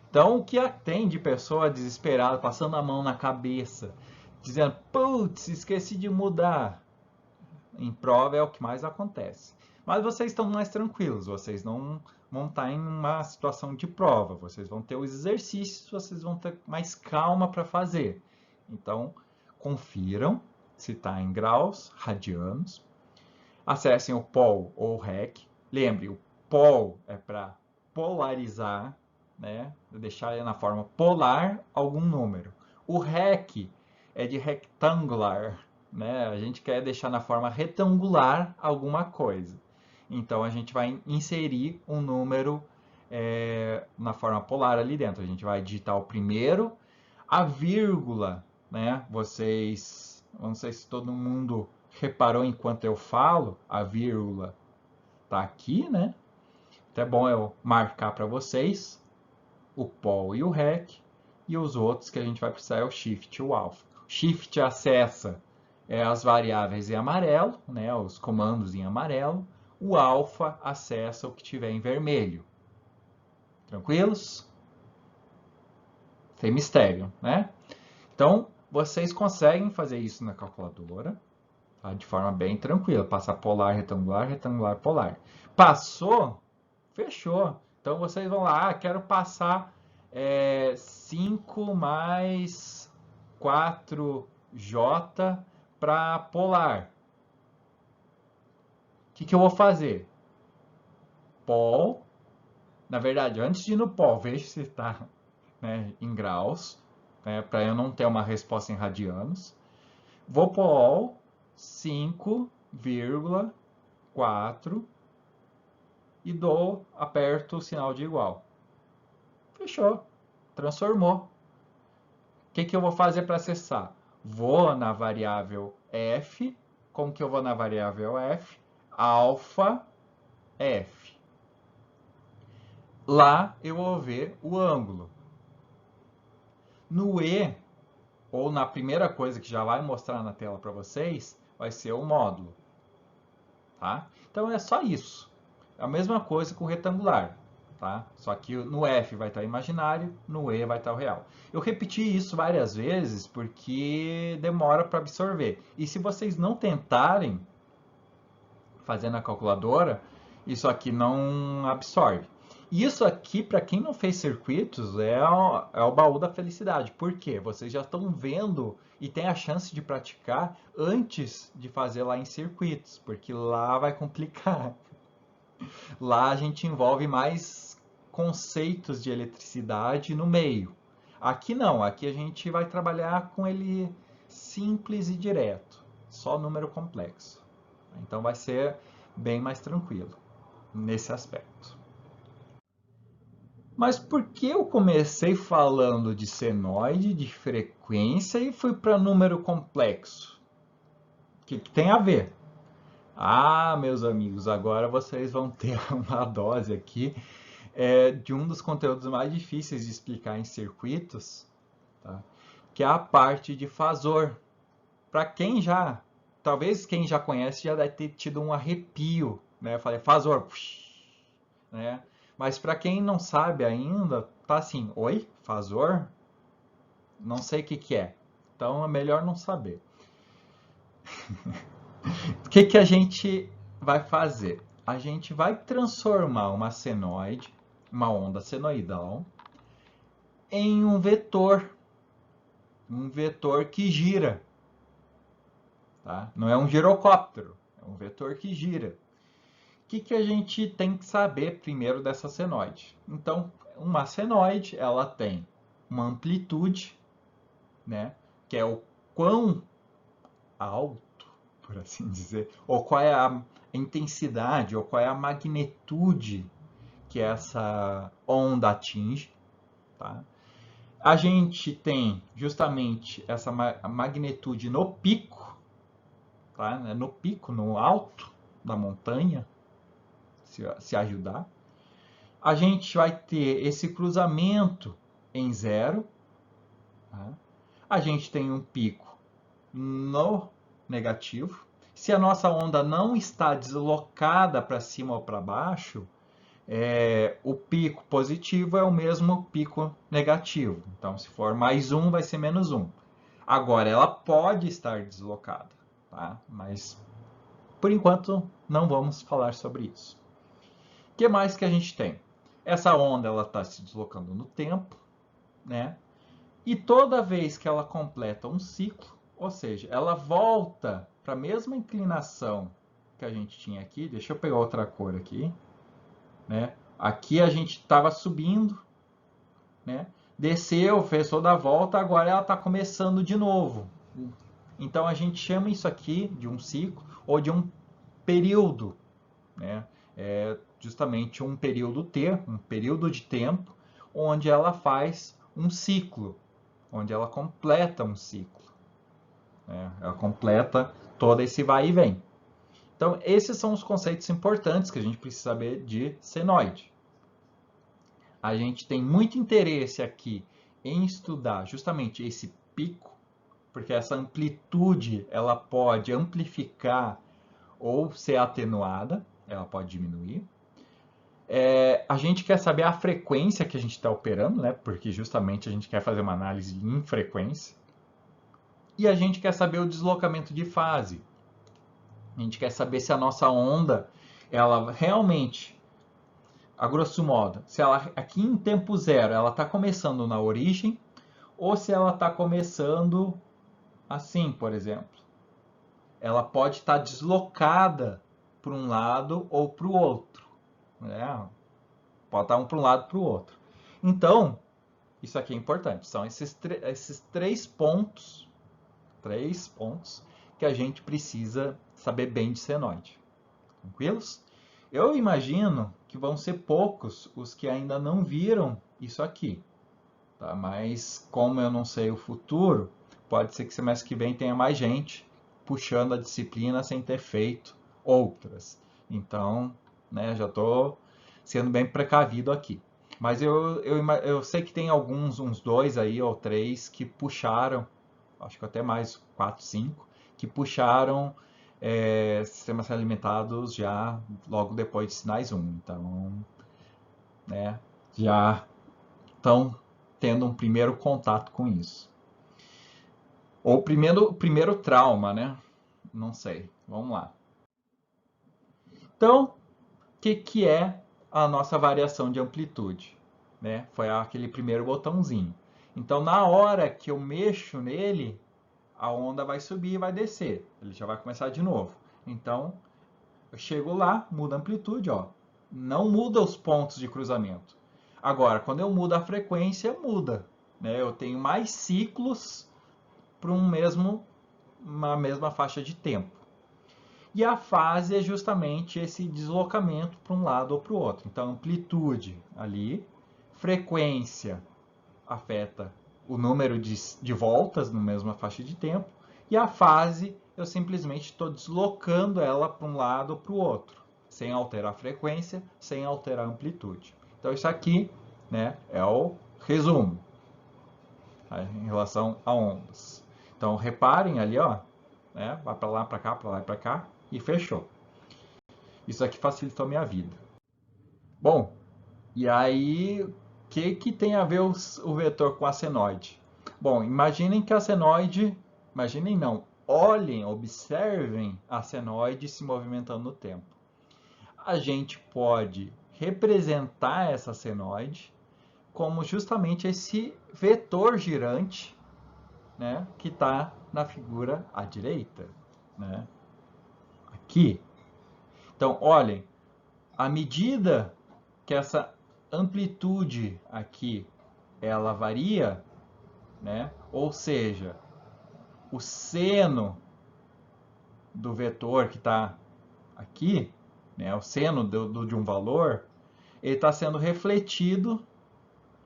Então, o que tem de pessoa desesperada, passando a mão na cabeça, dizendo, putz, esqueci de mudar. Em prova é o que mais acontece. Mas vocês estão mais tranquilos, vocês não vão estar em uma situação de prova, vocês vão ter os exercícios, vocês vão ter mais calma para fazer. Então, confiram se está em graus, radianos. Acessem o pol ou o rec. Lembre, o pol é para polarizar, né? Deixar na forma polar algum número. O rec é de rectangular, né? A gente quer deixar na forma retangular alguma coisa. Então a gente vai inserir um número na forma polar ali dentro. A gente vai digitar o primeiro, a vírgula, né? Vocês, não sei se todo mundo reparou enquanto eu falo, a vírgula tá aqui, né? Então é bom eu marcar para vocês o pol e o rec, e os outros que a gente vai precisar é o shift e o alpha. Shift acessa as variáveis em amarelo, né? Os comandos em amarelo. O alpha acessa o que tiver em vermelho. Tranquilos? Sem mistério, né? Então, vocês conseguem fazer isso na calculadora, tá? De forma bem tranquila. Passar polar, retangular, retangular, polar. Passou? Fechou. Então, vocês vão lá, quero passar 5 mais 4J para polar. O que eu vou fazer? Pol. Na verdade, antes de ir no pol, veja se está, né, em graus, né, para eu não ter uma resposta em radianos. Vou pol 5,1 4 e aperto o sinal de igual. Fechou. Transformou. O que eu vou fazer para acessar? Vou na variável f. Como que eu vou na variável f? Alfa f. Lá eu vou ver o ângulo. No E, ou na primeira coisa que já vai mostrar na tela para vocês, vai ser o módulo. Tá? Então é só isso. É a mesma coisa com o retangular. Tá? Só que no F vai estar imaginário, no E vai estar o real. Eu repeti isso várias vezes porque demora para absorver. E se vocês não tentarem fazer na calculadora, isso aqui não absorve. Isso aqui, para quem não fez circuitos, é o baú da felicidade. Por quê? Vocês já estão vendo e tem a chance de praticar antes de fazer lá em circuitos, porque lá vai complicar. Lá a gente envolve mais conceitos de eletricidade no meio. Aqui não, aqui a gente vai trabalhar com ele simples e direto, só número complexo. Então vai ser bem mais tranquilo nesse aspecto. Mas por que eu comecei falando de senoide, de frequência e fui para número complexo? O que tem a ver? Ah, meus amigos, agora vocês vão ter uma dose aqui de um dos conteúdos mais difíceis de explicar em circuitos, tá? Que é a parte de fasor. Para talvez quem já conhece já deve ter tido um arrepio, né? Eu falei fasor, né? Mas para quem não sabe ainda, tá assim, oi, fasor? Não sei o que é. Então é melhor não saber. O que a gente vai fazer? A gente vai transformar uma senoide, uma onda senoidal, em um vetor que gira. Tá? Não é um girocóptero, é um vetor que gira. O que a gente tem que saber primeiro dessa senoide? Então, uma senoide, ela tem uma amplitude, né, que é o quão alto, por assim dizer, ou qual é a intensidade, ou qual é a magnitude que essa onda atinge. Tá? A gente tem justamente essa magnitude no pico, tá? No pico, no alto da montanha, se ajudar. A gente vai ter esse cruzamento em zero. Tá? A gente tem um pico no negativo. Se a nossa onda não está deslocada para cima ou para baixo, o pico positivo é o mesmo pico negativo. Então, se for mais um, vai ser menos um. Agora, ela pode estar deslocada, tá? Mas, por enquanto, não vamos falar sobre isso. O que mais que a gente tem? Essa onda está se deslocando no tempo, né? E toda vez que ela completa um ciclo, ou seja, ela volta para a mesma inclinação que a gente tinha aqui. Deixa eu pegar outra cor aqui, né? Aqui a gente estava subindo, né? Desceu, fez toda a volta, agora ela está começando de novo. Então a gente chama isso aqui de um ciclo ou de um período, né? É justamente um período T, um período de tempo, onde ela faz um ciclo, onde ela completa um ciclo. Né? Ela completa todo esse vai e vem. Então, esses são os conceitos importantes que a gente precisa saber de senoide. A gente tem muito interesse aqui em estudar justamente esse pico, porque essa amplitude ela pode amplificar ou ser atenuada, ela pode diminuir. A gente quer saber a frequência que a gente está operando, né? Porque justamente a gente quer fazer uma análise em frequência. E a gente quer saber o deslocamento de fase. A gente quer saber se a nossa onda, ela realmente, a grosso modo, se ela aqui em tempo zero, ela está começando na origem, ou se ela está começando assim, por exemplo. Ela pode estar deslocada para um lado ou para o outro. Né? Pode estar um para um lado para o outro. Então, isso aqui é importante. São esses três pontos que a gente precisa saber bem de senoide. Tranquilos? Eu imagino que vão ser poucos os que ainda não viram isso aqui, tá? Mas como eu não sei o futuro, pode ser que semestre que vem tenha mais gente puxando a disciplina sem ter feito outras. Então, né, já estou sendo bem precavido aqui. Mas eu sei que tem alguns, uns dois aí ou três que puxaram, acho que até mais, quatro, cinco, que puxaram sistemas alimentados já logo depois de Sinais 1. Então, né, já estão tendo um primeiro contato com isso. Ou primeiro trauma, né? Não sei. Vamos lá. Então, o que é a nossa variação de amplitude? Né? Foi aquele primeiro botãozinho. Então, na hora que eu mexo nele, a onda vai subir e vai descer. Ele já vai começar de novo. Então, eu chego lá, muda a amplitude, ó. Não muda os pontos de cruzamento. Agora, quando eu mudo a frequência, muda. Né? Eu tenho mais ciclos para uma mesma faixa de tempo. E a fase é justamente esse deslocamento para um lado ou para o outro. Então, amplitude ali, frequência afeta o número de voltas na mesma faixa de tempo, e a fase eu simplesmente estou deslocando ela para um lado ou para o outro, sem alterar a frequência, sem alterar a amplitude. Então, isso aqui, né, é o resumo, tá, em relação a ondas. Então, reparem ali, ó, né, vai para lá, para cá, para lá e para cá, e fechou. Isso aqui facilitou a minha vida. Bom, e aí, o que tem a ver o vetor com a senoide? Bom, imaginem que a senoide, imaginem não, olhem, observem a senoide se movimentando no tempo. A gente pode representar essa senoide como justamente esse vetor girante, né, que está na figura à direita, né, aqui. Então, olhem, à medida que essa amplitude aqui ela varia, né? Ou seja, o seno do vetor que está aqui, né? O seno de um valor, ele está sendo refletido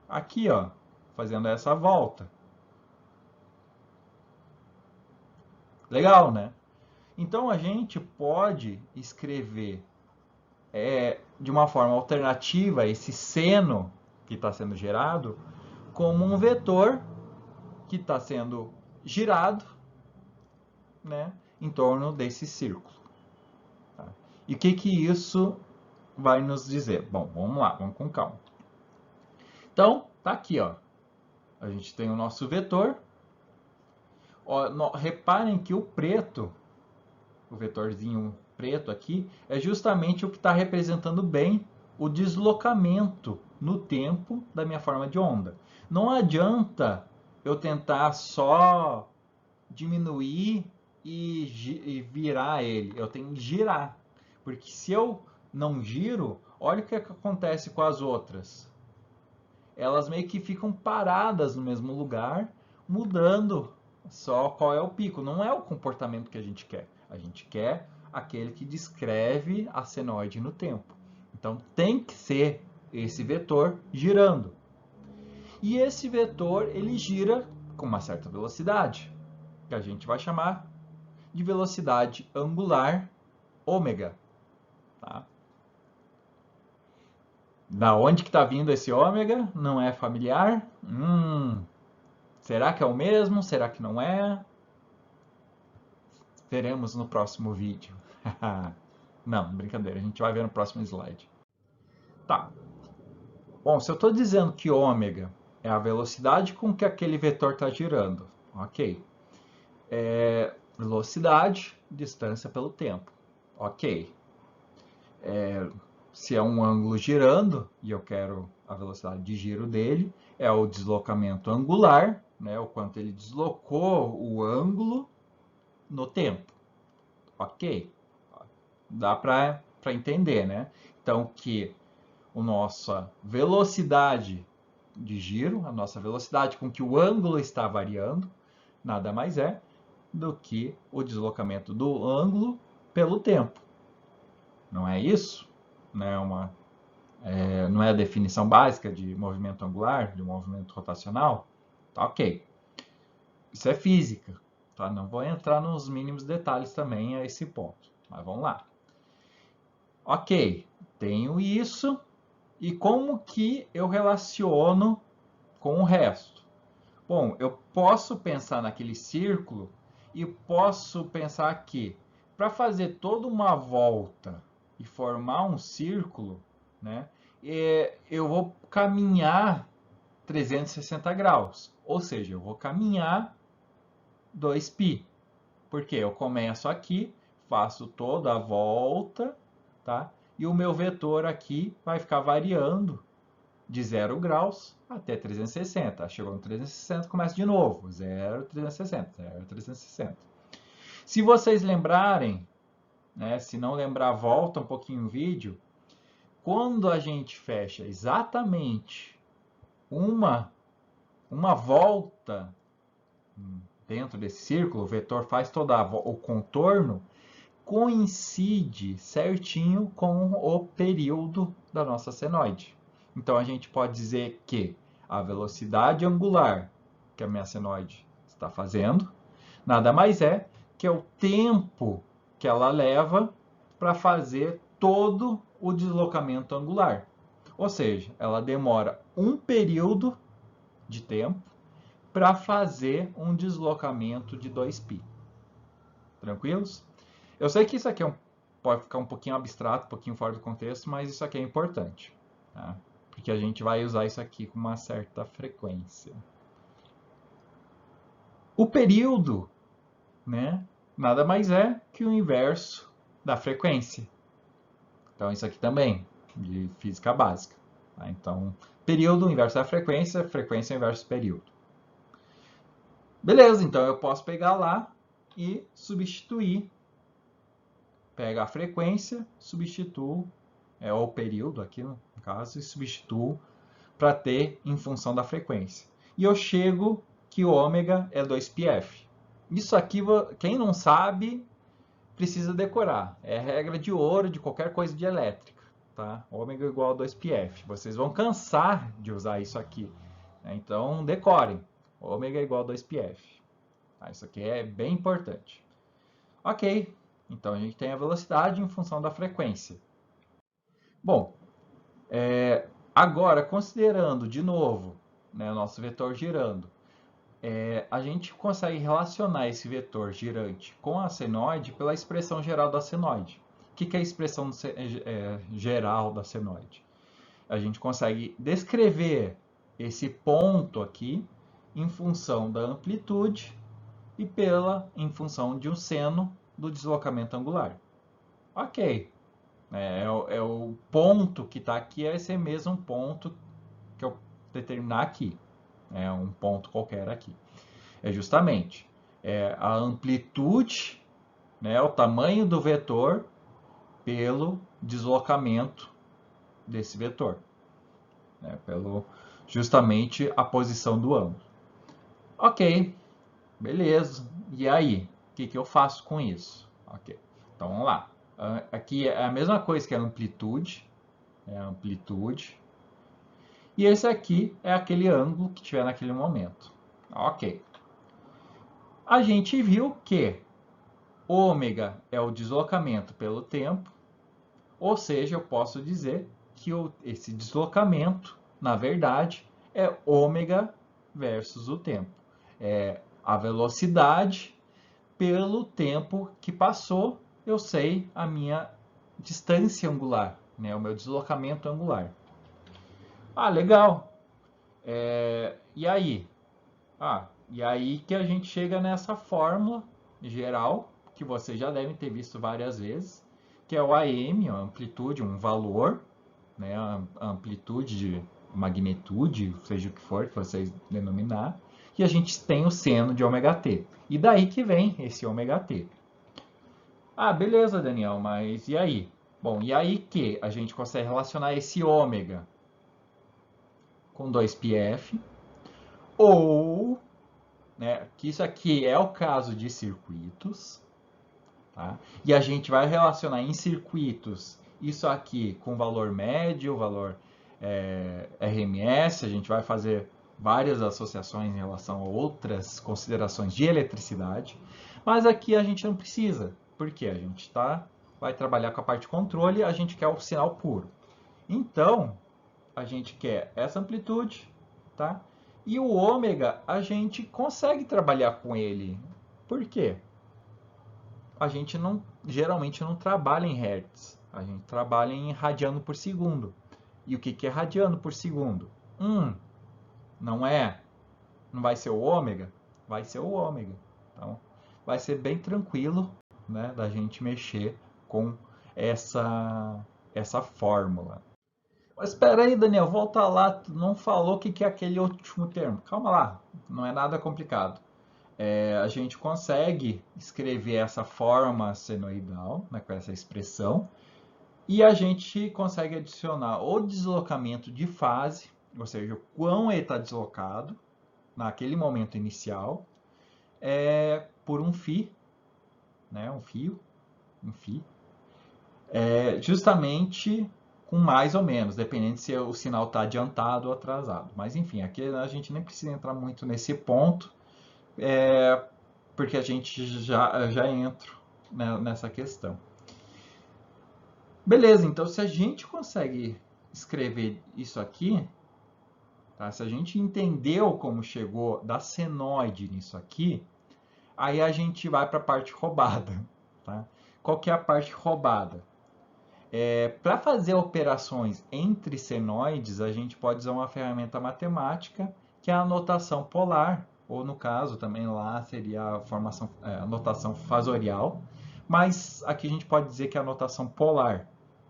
aqui, ó, fazendo essa volta. Legal, né? Então a gente pode escrever de uma forma alternativa esse seno que está sendo gerado como um vetor que está sendo girado, né, em torno desse círculo. Tá? E o que isso vai nos dizer? Bom, vamos lá, vamos com calma. Então, tá aqui, ó. A gente tem o nosso vetor. Ó, reparem que o preto, o vetorzinho preto aqui, é justamente o que está representando bem o deslocamento no tempo da minha forma de onda. Não adianta eu tentar só diminuir e virar ele. Eu tenho que girar. Porque se eu não giro, olha o que acontece com as outras. Elas meio que ficam paradas no mesmo lugar, mudando só qual é o pico. Não é o comportamento que a gente quer. A gente quer aquele que descreve a senoide no tempo. Então tem que ser esse vetor girando. E esse vetor ele gira com uma certa velocidade, que a gente vai chamar de velocidade angular ômega. Tá? Da onde que está vindo esse ômega? Não é familiar? Será que é o mesmo? Será que não é? Veremos no próximo vídeo. Não, brincadeira, a gente vai ver no próximo slide. Tá. Bom, se eu estou dizendo que ômega é a velocidade com que aquele vetor está girando, ok. Velocidade, distância pelo tempo, ok. Se é um ângulo girando e eu quero a velocidade de giro dele, é o deslocamento angular, né, o quanto ele deslocou o ângulo no tempo. Ok? Dá para entender, né? Então, que a nossa velocidade de giro, a nossa velocidade com que o ângulo está variando, nada mais é do que o deslocamento do ângulo pelo tempo. Não é isso? Não é não é a definição básica de movimento angular, de movimento rotacional? Tá, ok. Isso é física, tá? Não vou entrar nos mínimos detalhes também a esse ponto, mas vamos lá. Ok, tenho isso, e como que eu relaciono com o resto? Bom, eu posso pensar naquele círculo e posso pensar que para fazer toda uma volta e formar um círculo, né, eu vou caminhar 360 graus, ou seja, eu vou caminhar 2π, porque eu começo aqui, faço toda a volta, tá? E o meu vetor aqui vai ficar variando de 0 graus até 360. Chegou no 360, começa de novo. 0, 360, 0, 360. Se vocês lembrarem, né, se não lembrar, volta um pouquinho o vídeo. Quando a gente fecha exatamente uma volta dentro desse círculo, o vetor faz todo o contorno, coincide certinho com o período da nossa senoide. Então a gente pode dizer que a velocidade angular que a minha senoide está fazendo nada mais é que é o tempo que ela leva para fazer todo o deslocamento angular. Ou seja, ela demora um período de tempo para fazer um deslocamento de 2π. Tranquilos? Eu sei que isso aqui pode ficar um pouquinho abstrato, um pouquinho fora do contexto, mas isso aqui é importante, tá? Porque a gente vai usar isso aqui com uma certa frequência. O período, né, nada mais é que o inverso da frequência. Então, isso aqui também, de física básica. Tá? Então, período, inverso da frequência, frequência, inverso do período. Beleza, então eu posso pegar lá e substituir. Pega a frequência, substituo, o período aqui no caso, e substituo para ter em função da frequência. E eu chego que o ômega é 2πf. Isso aqui, quem não sabe, precisa decorar. É a regra de ouro de qualquer coisa de elétrica. Tá? Ômega igual a 2πf. Vocês vão cansar de usar isso aqui. Né? Então, decorem. Ômega igual a 2πf. Tá? Isso aqui é bem importante. Ok. Então, a gente tem a velocidade em função da frequência. Bom, agora, considerando de novo, né, o nosso vetor girando, a gente consegue relacionar esse vetor girante com a senoide pela expressão geral da senoide. O que é a expressão geral da senoide? A gente consegue descrever esse ponto aqui em função da amplitude e em função de um seno do deslocamento angular. Ok. O ponto que está aqui é esse mesmo ponto que eu determinar aqui. É um ponto qualquer aqui. É justamente a amplitude, né, o tamanho do vetor pelo deslocamento desse vetor. Né, justamente a posição do ângulo. Ok, beleza. E aí? O que eu faço com isso? Ok, então vamos lá. Aqui é a mesma coisa que a amplitude. E esse aqui é aquele ângulo que tiver naquele momento. Ok. A gente viu que ômega é o deslocamento pelo tempo, ou seja, eu posso dizer que esse deslocamento, na verdade, é ômega versus o tempo. É a velocidade pelo tempo que passou, eu sei a minha distância angular, né, o meu deslocamento angular. Ah, legal. E aí? E aí que a gente chega nessa fórmula geral, que vocês já devem ter visto várias vezes, que é o AM, a amplitude, um valor, né, a amplitude, magnitude, seja o que for que vocês denominar, e a gente tem o seno de ômega-t. E daí que vem esse ômega-t. Ah, beleza, Daniel, mas e aí? Bom, e aí que a gente consegue relacionar esse ômega com 2πf, ou, né, que isso aqui é o caso de circuitos, tá? E a gente vai relacionar em circuitos isso aqui com valor médio, valor RMS, a gente vai fazer várias associações em relação a outras considerações de eletricidade, mas aqui a gente não precisa, porque a gente vai trabalhar com a parte de controle, a gente quer o sinal puro. Então, a gente quer essa amplitude, tá? E o ômega, a gente consegue trabalhar com ele. Por quê? A gente geralmente não trabalha em hertz, a gente trabalha em radiano por segundo. E o que é radiano por segundo? Não vai ser o ômega? Vai ser o ômega. Então, vai ser bem tranquilo, né, da gente mexer com essa fórmula. Mas espera aí, Daniel, volta lá, tu não falou o que é aquele último termo. Calma lá, não é nada complicado. A gente consegue escrever essa forma senoidal, né, com essa expressão, e a gente consegue adicionar o deslocamento de fase, ou seja, o quão ele está deslocado naquele momento inicial, por um φ, né, um φ, justamente com mais ou menos, dependendo se o sinal está adiantado ou atrasado. Mas enfim, aqui a gente nem precisa entrar muito nesse ponto, porque a gente já entra, né, nessa questão. Beleza, então se a gente consegue escrever isso aqui, tá? Se a gente entendeu como chegou da senoide nisso aqui, aí a gente vai para a parte roubada. Tá? Qual que é a parte roubada? Para fazer operações entre senoides, a gente pode usar uma ferramenta matemática, que é a notação polar, ou no caso também lá seria a notação fasorial, mas aqui a gente pode dizer que é a notação polar.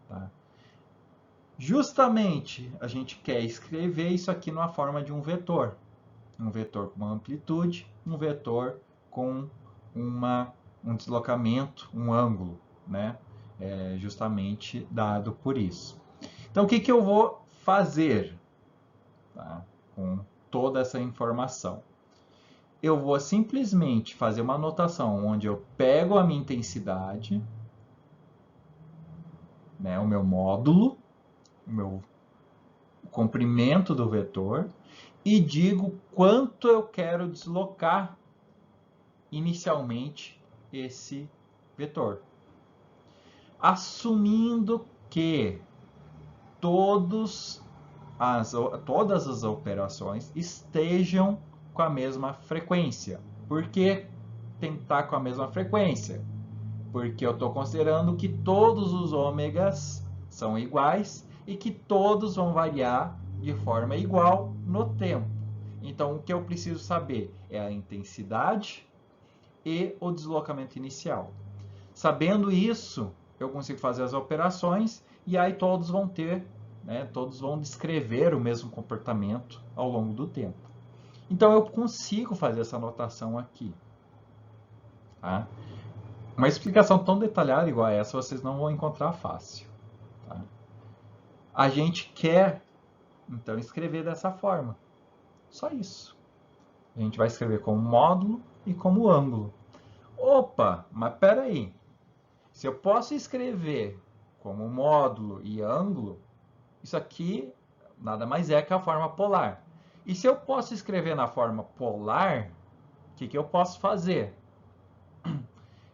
Tá? Justamente a gente quer escrever isso aqui numa forma de um vetor com uma amplitude, um vetor com um deslocamento, um ângulo, né? Justamente dado por isso. Então, o que eu vou fazer, tá, com toda essa informação? Eu vou simplesmente fazer uma anotação onde eu pego a minha intensidade, né, o meu módulo, o meu comprimento do vetor, e digo quanto eu quero deslocar inicialmente esse vetor. Assumindo que todas as operações estejam com a mesma frequência. Por que tem que estar com a mesma frequência? Porque eu estou considerando que todos os ômegas são iguais e que todos vão variar de forma igual no tempo. Então, o que eu preciso saber é a intensidade e o deslocamento inicial. Sabendo isso, eu consigo fazer as operações e aí todos vão ter, né, todos vão descrever o mesmo comportamento ao longo do tempo. Então, eu consigo fazer essa anotação aqui. Tá? Uma explicação tão detalhada igual a essa, vocês não vão encontrar fácil. Tá? A gente quer, então, escrever dessa forma. Só isso. A gente vai escrever como módulo e como ângulo. Opa, mas espera aí. Se eu posso escrever como módulo e ângulo, isso aqui nada mais é que a forma polar. E se eu posso escrever na forma polar, o que eu posso fazer?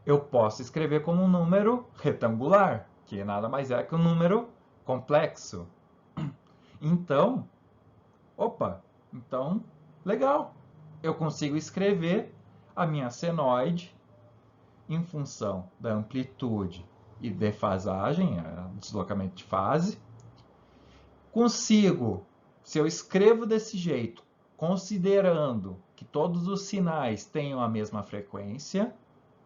Eu posso escrever como um número retangular, que nada mais é que um número complexo. Então, legal. Eu consigo escrever a minha senoide em função da amplitude e defasagem, deslocamento de fase. Consigo, se eu escrevo desse jeito, considerando que todos os sinais tenham a mesma frequência,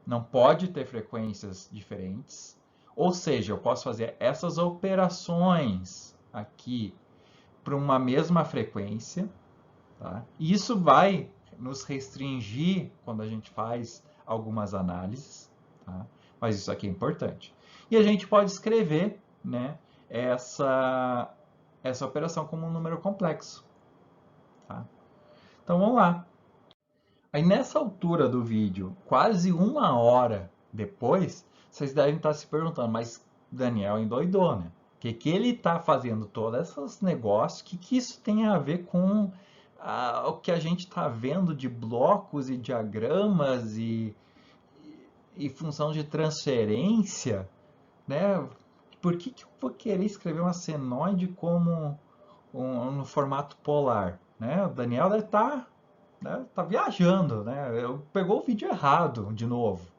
não pode ter frequências diferentes, ou seja, eu posso fazer essas operações aqui para uma mesma frequência, tá? E isso vai nos restringir quando a gente faz algumas análises, tá? Mas isso aqui é importante. E a gente pode escrever, né, essa operação como um número complexo. Tá? Então vamos lá. Aí nessa altura do vídeo, quase 1 hora depois, vocês devem estar se perguntando, mas Daniel endoidou, né? Que ele está fazendo todos esses negócios, que isso tem a ver com o que a gente está vendo de blocos e diagramas e função de transferência, né? Por que eu vou querer escrever uma senoide como no formato polar, né? O Daniel deve estar tá viajando, né? Pegou o vídeo errado de novo,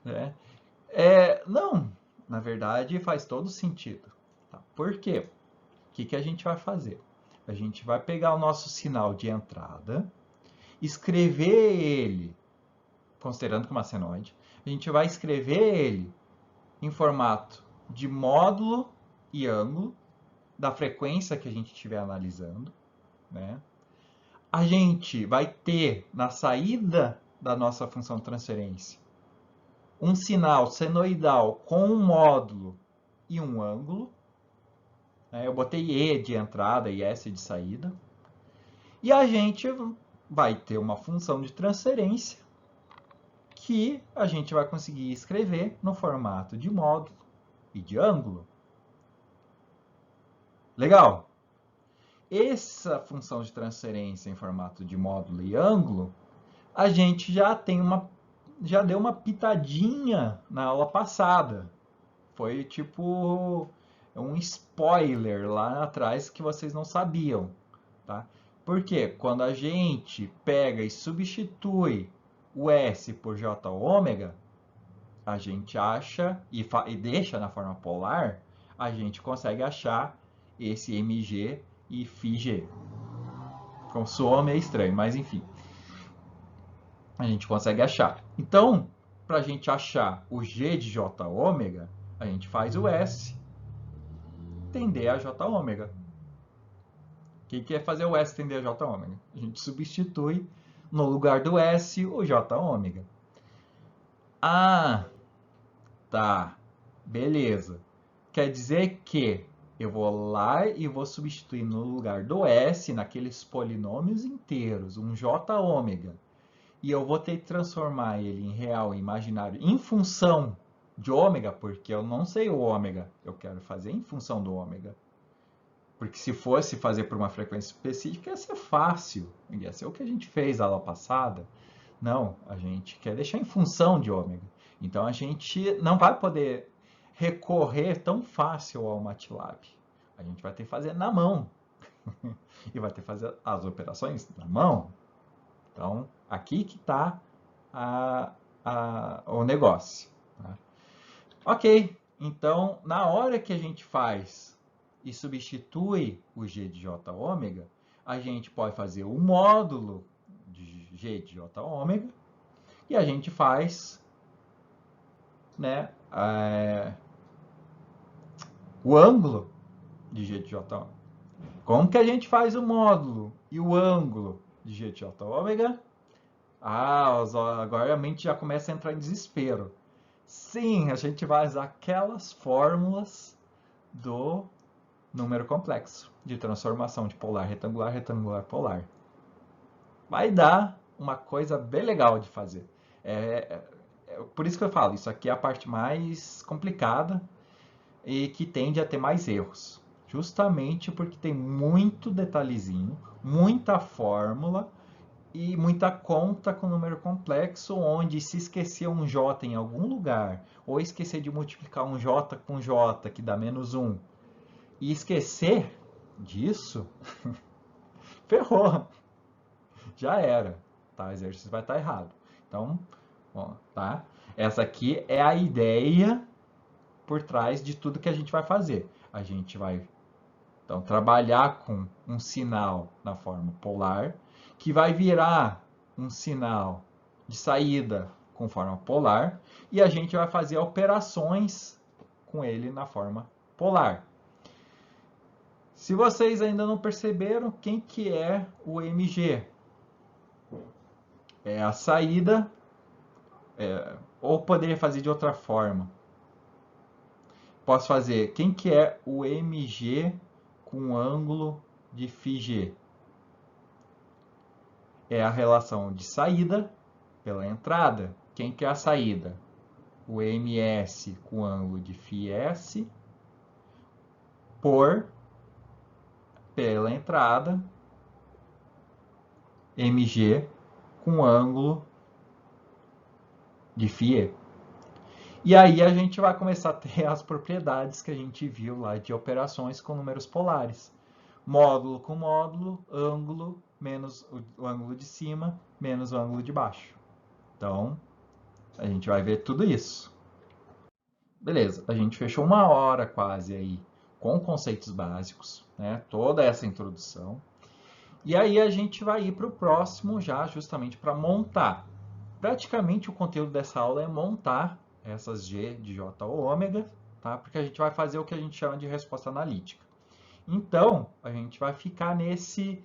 né? Não, na verdade faz todo sentido. Tá? Por quê? O que a gente vai fazer? A gente vai pegar o nosso sinal de entrada, escrever ele, considerando que é uma senoide, a gente vai escrever ele em formato de módulo e ângulo da frequência que a gente estiver analisando, né? A gente vai ter na saída da nossa função de transferência um sinal senoidal com um módulo e um ângulo. Eu botei E de entrada e S de saída. E a gente vai ter uma função de transferência que a gente vai conseguir escrever no formato de módulo e de ângulo. Legal? Essa função de transferência em formato de módulo e ângulo, a gente já deu uma pitadinha na aula passada. Foi tipo um spoiler lá atrás que vocês não sabiam, tá? Porque quando a gente pega e substitui o S por J ômega, a gente acha e deixa na forma polar, a gente consegue achar esse MG e φG. Soa meio estranho, mas enfim. A gente consegue achar. Então, para a gente achar o G de J ômega, a gente faz o S tender a J ômega. O que é fazer o S tender a J ômega? A gente substitui no lugar do S o J ômega. Ah, tá. Beleza. Quer dizer que eu vou lá e vou substituir no lugar do S, naqueles polinômios inteiros, um J ômega. E eu vou ter que transformar ele em real e imaginário em função de ômega, porque eu não sei o ômega. Eu quero fazer em função do ômega. Porque se fosse fazer por uma frequência específica, ia ser fácil. Ia ser o que a gente fez na aula passada. Não, a gente quer deixar em função de ômega. Então, a gente não vai poder recorrer tão fácil ao MATLAB. A gente vai ter que fazer na mão. E vai ter que fazer as operações na mão. Então, aqui que está o negócio. Tá? Ok, então, na hora que a gente faz e substitui o G de J ômega, a gente pode fazer o módulo de G de J ômega e a gente faz, né, o ângulo de G de J ômega. Como que a gente faz o módulo e o ângulo de G de J ômega? Agora a mente já começa a entrar em desespero. Sim, a gente vai usar aquelas fórmulas do número complexo de transformação de polar, retangular, retangular, polar. Vai dar uma coisa bem legal de fazer. Por isso que eu falo, isso aqui é a parte mais complicada e que tende a ter mais erros. Justamente porque tem muito detalhezinho, muita fórmula e muita conta com número complexo, onde se esquecer um j em algum lugar, ou esquecer de multiplicar um j com j, que dá menos 1, e esquecer disso, ferrou. Já era. Tá? O exercício vai estar errado. Então, ó, tá? Essa aqui é a ideia por trás de tudo que a gente vai fazer. A gente vai então trabalhar com um sinal na forma polar, que vai virar um sinal de saída com forma polar, e a gente vai fazer operações com ele na forma polar. Se vocês ainda não perceberam, quem que é o MG? É a saída, ou poderia fazer de outra forma. Posso fazer, quem que é o MG com ângulo de φg? É a relação de saída pela entrada. Quem que é a saída? o MS com ângulo de φS por, pela entrada, MG com ângulo de φE. E aí a gente vai começar a ter as propriedades que a gente viu lá de operações com números polares. Módulo com módulo, ângulo menos o ângulo de cima, menos o ângulo de baixo. Então, a gente vai ver tudo isso. Beleza, a gente fechou 1 hora quase aí com conceitos básicos, né? Toda essa introdução. E aí a gente vai ir para o próximo já justamente para montar. Praticamente o conteúdo dessa aula é montar essas G de J ou ômega, tá? Porque a gente vai fazer o que a gente chama de resposta analítica. Então, a gente vai ficar nesse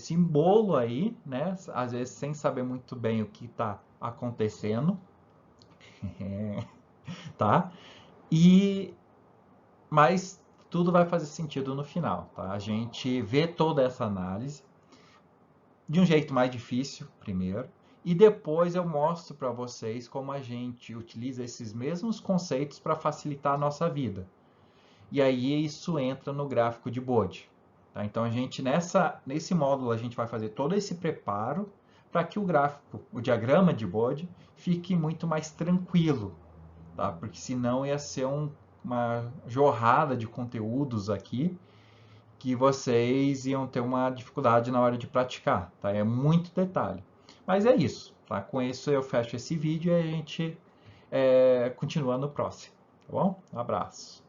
embolo aí, né? Às vezes sem saber muito bem o que está acontecendo, tá? Mas tudo vai fazer sentido no final, tá? A gente vê toda essa análise de um jeito mais difícil, primeiro, e depois eu mostro para vocês como a gente utiliza esses mesmos conceitos para facilitar a nossa vida. E aí isso entra no gráfico de Bode. Tá? Então a gente nesse módulo a gente vai fazer todo esse preparo para que o gráfico, o diagrama de Bode, fique muito mais tranquilo, tá? Porque senão ia ser uma jorrada de conteúdos aqui que vocês iam ter uma dificuldade na hora de praticar, tá? É muito detalhe. Mas é isso, tá? Com isso eu fecho esse vídeo e a gente continua no próximo, tá bom? Um abraço.